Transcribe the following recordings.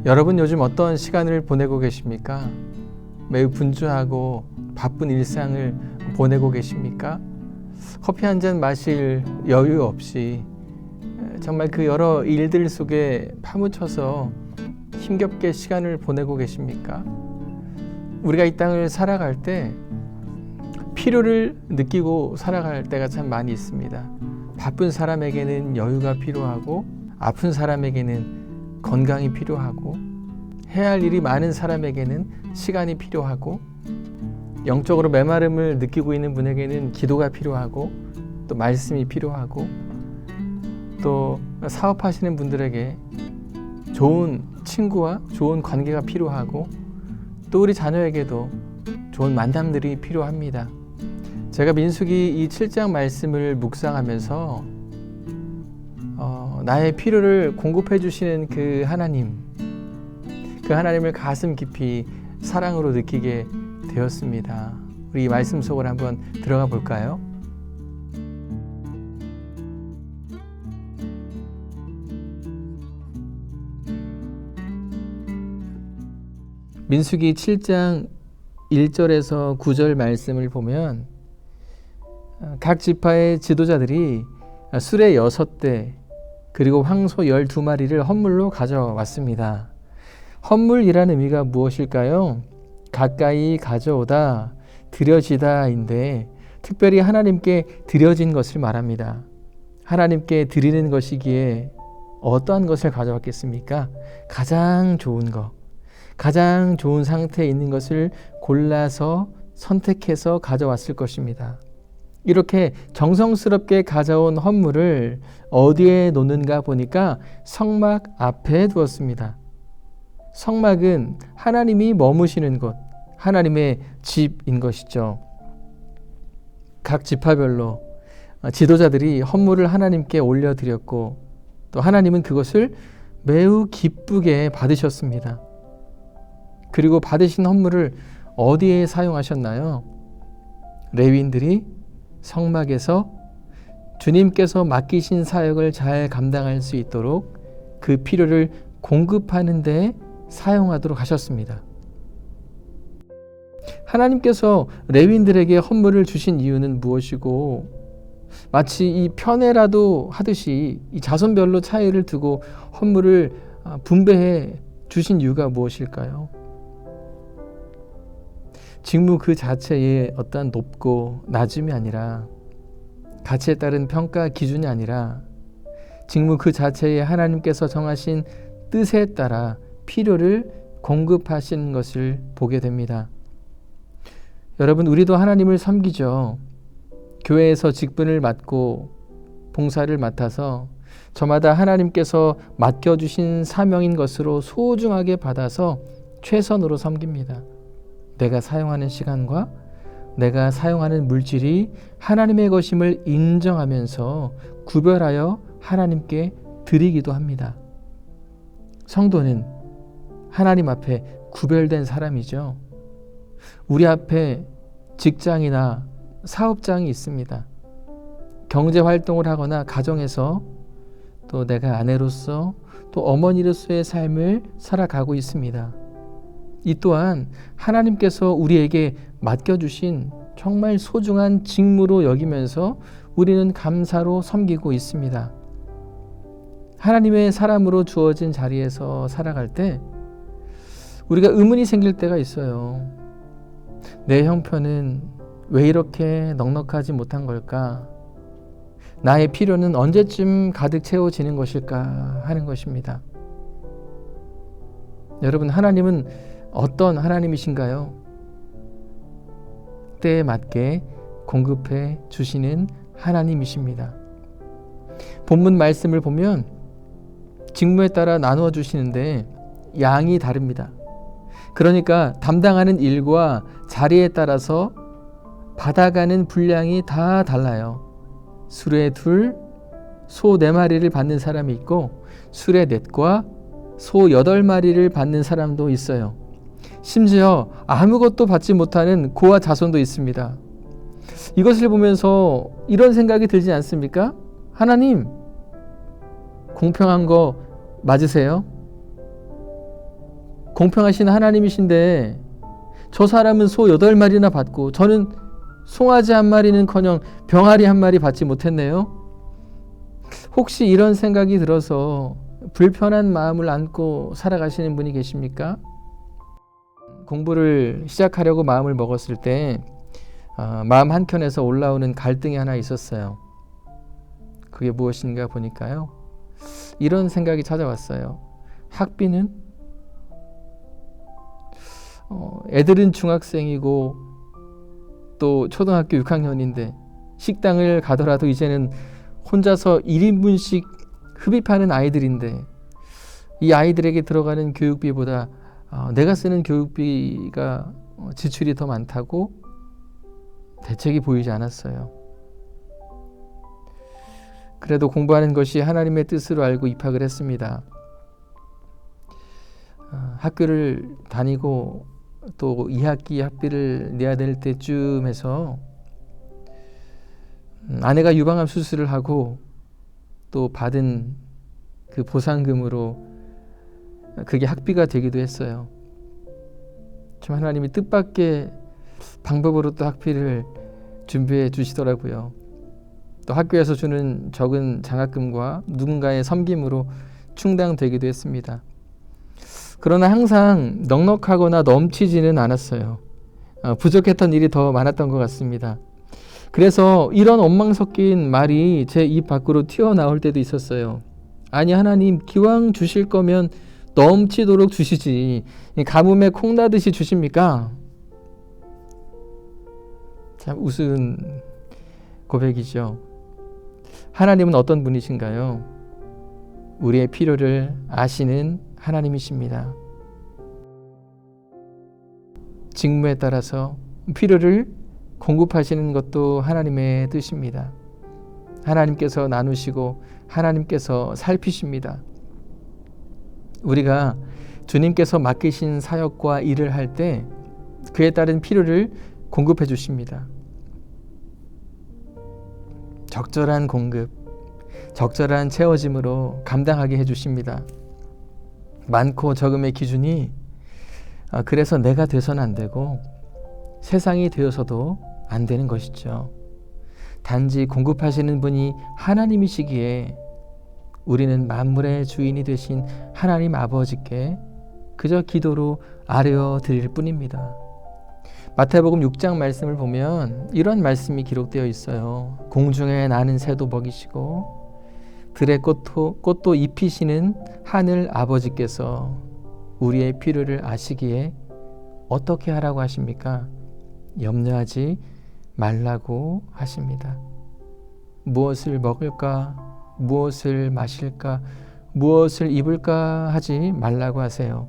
여러분 요즘 어떤 시간을 보내고 계십니까? 매우 분주하고 바쁜 일상을 보내고 계십니까? 커피 한 잔 마실 여유 없이 정말 그 여러 일들 속에 파묻혀서 힘겹게 시간을 보내고 계십니까? 우리가 이 땅을 살아갈 때 필요를 느끼고 살아갈 때가 참 많이 있습니다. 바쁜 사람에게는 여유가 필요하고 아픈 사람에게는 건강이 필요하고 해야 할 일이 많은 사람에게는 시간이 필요하고 영적으로 메마름을 느끼고 있는 분에게는 기도가 필요하고 또 말씀이 필요하고 또 사업하시는 분들에게 좋은 친구와 좋은 관계가 필요하고 또 우리 자녀에게도 좋은 만남들이 필요합니다. 제가 민수기 이 7장 말씀을 묵상하면서 나의 필요를 공급해 주시는 그 하나님을 가슴 깊이 사랑으로 느끼게 되었습니다. 우리 이 말씀 속으로 한번 들어가 볼까요? 민수기 7장 1절에서 9절 말씀을 보면 각 지파의 지도자들이 수레 6대 그리고 황소 12마리를 헌물로 가져왔습니다. 헌물이라는 의미가 무엇일까요? 가까이 가져오다, 드려지다인데 특별히 하나님께 드려진 것을 말합니다. 하나님께 드리는 것이기에 어떠한 것을 가져왔겠습니까? 가장 좋은 것, 가장 좋은 상태에 있는 것을 골라서 선택해서 가져왔을 것입니다. 이렇게 정성스럽게 가져온 헌물을 어디에 놓는가 보니까 성막 앞에 두었습니다. 성막은 하나님이 머무시는 곳, 하나님의 집인 것이죠. 각 지파별로 지도자들이 헌물을 하나님께 올려드렸고 또 하나님은 그것을 매우 기쁘게 받으셨습니다. 그리고 받으신 헌물을 어디에 사용하셨나요? 레위인들이 성막에서 주님께서 맡기신 사역을 잘 감당할 수 있도록 그 필요를 공급하는 데 사용하도록 하셨습니다. 하나님께서 레위인들에게 헌물을 주신 이유는 무엇이고 마치 이 편애라도 하듯이 이 자손별로 차이를 두고 헌물을 분배해 주신 이유가 무엇일까요? 직무 그 자체에 어떠한 높고 낮음이 아니라 가치에 따른 평가 기준이 아니라 직무 그 자체에 하나님께서 정하신 뜻에 따라 필요를 공급하신 것을 보게 됩니다. 여러분, 우리도 하나님을 섬기죠. 교회에서 직분을 맡고 봉사를 맡아서 저마다 하나님께서 맡겨주신 사명인 것으로 소중하게 받아서 최선으로 섬깁니다. 내가 사용하는 시간과 내가 사용하는 물질이 하나님의 것임을 인정하면서 구별하여 하나님께 드리기도 합니다. 성도는 하나님 앞에 구별된 사람이죠. 우리 앞에 직장이나 사업장이 있습니다. 경제 활동을 하거나 가정에서 또 내가 아내로서 또 어머니로서의 삶을 살아가고 있습니다. 이 또한 하나님께서 우리에게 맡겨주신 정말 소중한 직무로 여기면서 우리는 감사로 섬기고 있습니다. 하나님의 사람으로 주어진 자리에서 살아갈 때 우리가 의문이 생길 때가 있어요. 내 형편은 왜 이렇게 넉넉하지 못한 걸까? 나의 필요는 언제쯤 가득 채워지는 것일까 하는 것입니다. 여러분, 하나님은 어떤 하나님이신가요? 때에 맞게 공급해 주시는 하나님이십니다. 본문 말씀을 보면 직무에 따라 나누어 주시는데 양이 다릅니다. 그러니까 담당하는 일과 자리에 따라서 받아가는 분량이 다 달라요. 수레 2, 소 4마리를 받는 사람이 있고 수레 4과 소 8마리를 받는 사람도 있어요. 심지어 아무것도 받지 못하는 고아 자손도 있습니다. 이것을 보면서 이런 생각이 들지 않습니까? 하나님, 공평한 거 맞으세요? 공평하신 하나님이신데 저 사람은 소 8마리나 받고 저는 송아지 1마리는커녕 병아리 1마리 받지 못했네요. 혹시 이런 생각이 들어서 불편한 마음을 안고 살아가시는 분이 계십니까? 공부를 시작하려고 마음을 먹었을 때 마음 한켠에서 올라오는 갈등이 하나 있었어요. 그게 무엇인가 보니까요. 이런 생각이 찾아왔어요. 학비는? 애들은 중학생이고 또 초등학교 6학년인데 식당을 가더라도 이제는 혼자서 1인분씩 흡입하는 아이들인데 이 아이들에게 들어가는 교육비보다 내가 쓰는 교육비가 지출이 더 많다고 대책이 보이지 않았어요. 그래도 공부하는 것이 하나님의 뜻으로 알고 입학을 했습니다. 학교를 다니고 또 2학기 학비를 내야 될 때쯤 해서 아내가 유방암 수술을 하고 또 받은 그 보상금으로 그게 학비가 되기도 했어요. 참 하나님이 뜻밖의 방법으로 또 학비를 준비해 주시더라고요. 또 학교에서 주는 적은 장학금과 누군가의 섬김으로 충당되기도 했습니다. 그러나 항상 넉넉하거나 넘치지는 않았어요. 부족했던 일이 더 많았던 것 같습니다. 그래서 이런 원망 섞인 말이 제 입 밖으로 튀어나올 때도 있었어요. 아니 하나님 기왕 주실 거면 넘치도록 주시지 가뭄에 콩나듯이 주십니까? 참 우스운 고백이죠. 하나님은 어떤 분이신가요? 우리의 필요를 아시는 하나님이십니다. 직무에 따라서 필요를 공급하시는 것도 하나님의 뜻입니다. 하나님께서 나누시고 하나님께서 살피십니다. 우리가 주님께서 맡기신 사역과 일을 할 때 그에 따른 필요를 공급해 주십니다. 적절한 공급, 적절한 채워짐으로 감당하게 해주십니다. 많고 적음의 기준이 그래서 내가 돼서는 안 되고 세상이 되어서도 안 되는 것이죠. 단지 공급하시는 분이 하나님이시기에 우리는 만물의 주인이 되신 하나님 아버지께 그저 기도로 아뢰어 드릴 뿐입니다. 마태복음 6장 말씀을 보면 이런 말씀이 기록되어 있어요. 공중에 나는 새도 먹이시고 들의 꽃도 입히시는 하늘 아버지께서 우리의 필요를 아시기에 어떻게 하라고 하십니까? 염려하지 말라고 하십니다. 무엇을 먹을까? 무엇을 마실까? 무엇을 입을까? 하지 말라고 하세요.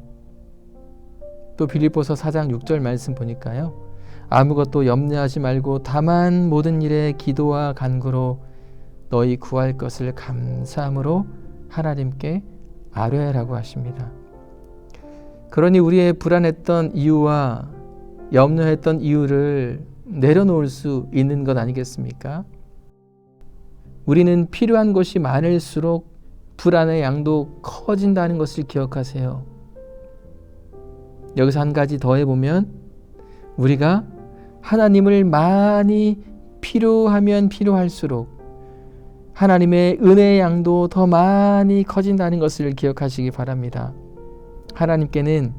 또 빌립보서 4장 6절 말씀 보니까요. 아무것도 염려하지 말고 다만 모든 일에 기도와 간구로 너희 구할 것을 감사함으로 하나님께 아뢰라고 하십니다. 그러니 우리의 불안했던 이유와 염려했던 이유를 내려놓을 수 있는 것 아니겠습니까? 우리는 필요한 것이 많을수록 불안의 양도 커진다는 것을 기억하세요. 여기서 한 가지 더 해보면 우리가 하나님을 많이 필요하면 필요할수록 하나님의 은혜의 양도 더 많이 커진다는 것을 기억하시기 바랍니다. 하나님께는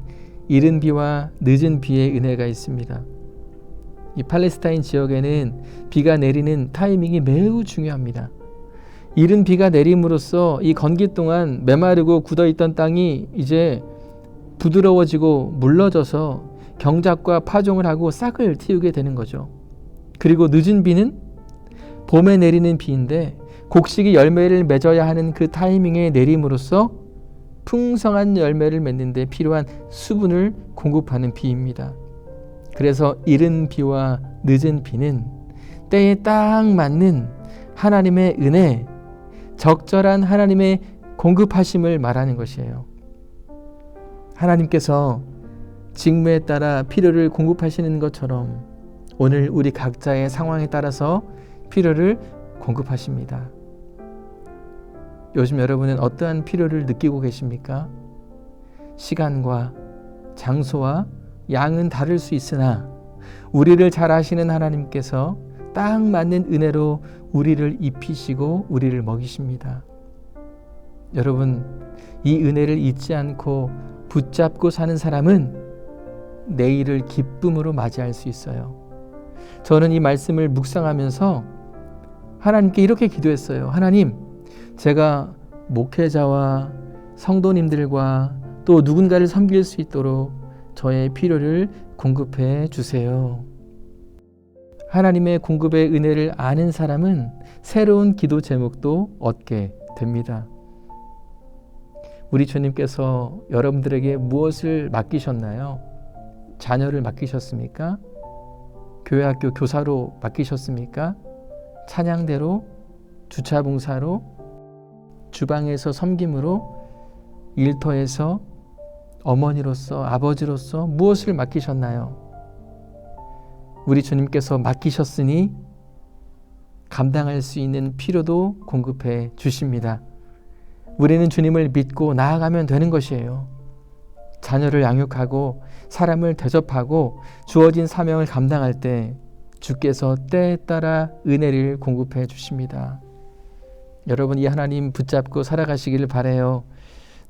이른 비와 늦은 비의 은혜가 있습니다. 이 팔레스타인 지역에는 비가 내리는 타이밍이 매우 중요합니다. 이른 비가 내림으로써 이 건기 동안 메마르고 굳어있던 땅이 이제 부드러워지고 물러져서 경작과 파종을 하고 싹을 틔우게 되는 거죠. 그리고 늦은 비는 봄에 내리는 비인데 곡식이 열매를 맺어야 하는 그 타이밍에 내림으로써 풍성한 열매를 맺는 데 필요한 수분을 공급하는 비입니다. 그래서 이른 비와 늦은 비는 때에 딱 맞는 하나님의 은혜, 적절한 하나님의 공급하심을 말하는 것이에요. 하나님께서 직무에 따라 필요를 공급하시는 것처럼 오늘 우리 각자의 상황에 따라서 필요를 공급하십니다. 요즘 여러분은 어떠한 필요를 느끼고 계십니까? 시간과 장소와 양은 다를 수 있으나 우리를 잘 아시는 하나님께서 딱 맞는 은혜로 우리를 입히시고 우리를 먹이십니다. 여러분, 이 은혜를 잊지 않고 붙잡고 사는 사람은 내일을 기쁨으로 맞이할 수 있어요. 저는 이 말씀을 묵상하면서 하나님께 이렇게 기도했어요. 하나님, 제가 목회자와 성도님들과 또 누군가를 섬길 수 있도록 저의 필요를 공급해 주세요. 하나님의 공급의 은혜를 아는 사람은 새로운 기도 제목도 얻게 됩니다. 우리 주님께서 여러분들에게 무엇을 맡기셨나요? 자녀를 맡기셨습니까? 교회학교 교사로 맡기셨습니까? 찬양대로, 주차봉사로, 주방에서 섬김으로, 일터에서 어머니로서, 아버지로서 무엇을 맡기셨나요? 우리 주님께서 맡기셨으니 감당할 수 있는 필요도 공급해 주십니다. 우리는 주님을 믿고 나아가면 되는 것이에요. 자녀를 양육하고 사람을 대접하고 주어진 사명을 감당할 때 주께서 때에 따라 은혜를 공급해 주십니다. 여러분, 이 하나님 붙잡고 살아가시기를 바라요.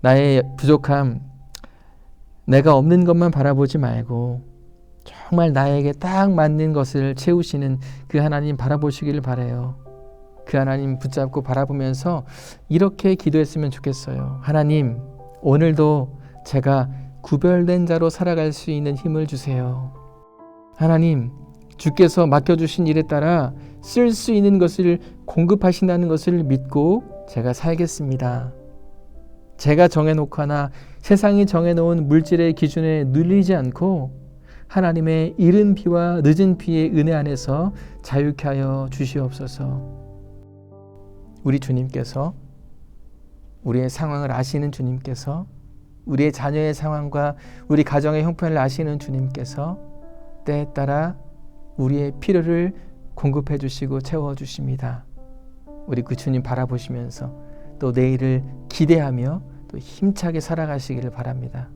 나의 부족함, 내가 없는 것만 바라보지 말고 정말 나에게 딱 맞는 것을 채우시는 그 하나님 바라보시기를 바라요. 그 하나님 붙잡고 바라보면서 이렇게 기도했으면 좋겠어요. 하나님, 오늘도 제가 구별된 자로 살아갈 수 있는 힘을 주세요. 하나님, 주께서 맡겨주신 일에 따라 쓸 수 있는 것을 공급하신다는 것을 믿고 제가 살겠습니다. 제가 정해놓거나 세상이 정해놓은 물질의 기준에 눌리지 않고 하나님의 이른 비와 늦은 비의 은혜 안에서 자유케 하여 주시옵소서. 우리 주님께서, 우리의 상황을 아시는 주님께서, 우리의 자녀의 상황과 우리 가정의 형편을 아시는 주님께서 때에 따라 우리의 필요를 공급해 주시고 채워 주십니다. 우리 그 주님 바라보시면서 또 내일을 기대하며 또 힘차게 살아가시기를 바랍니다.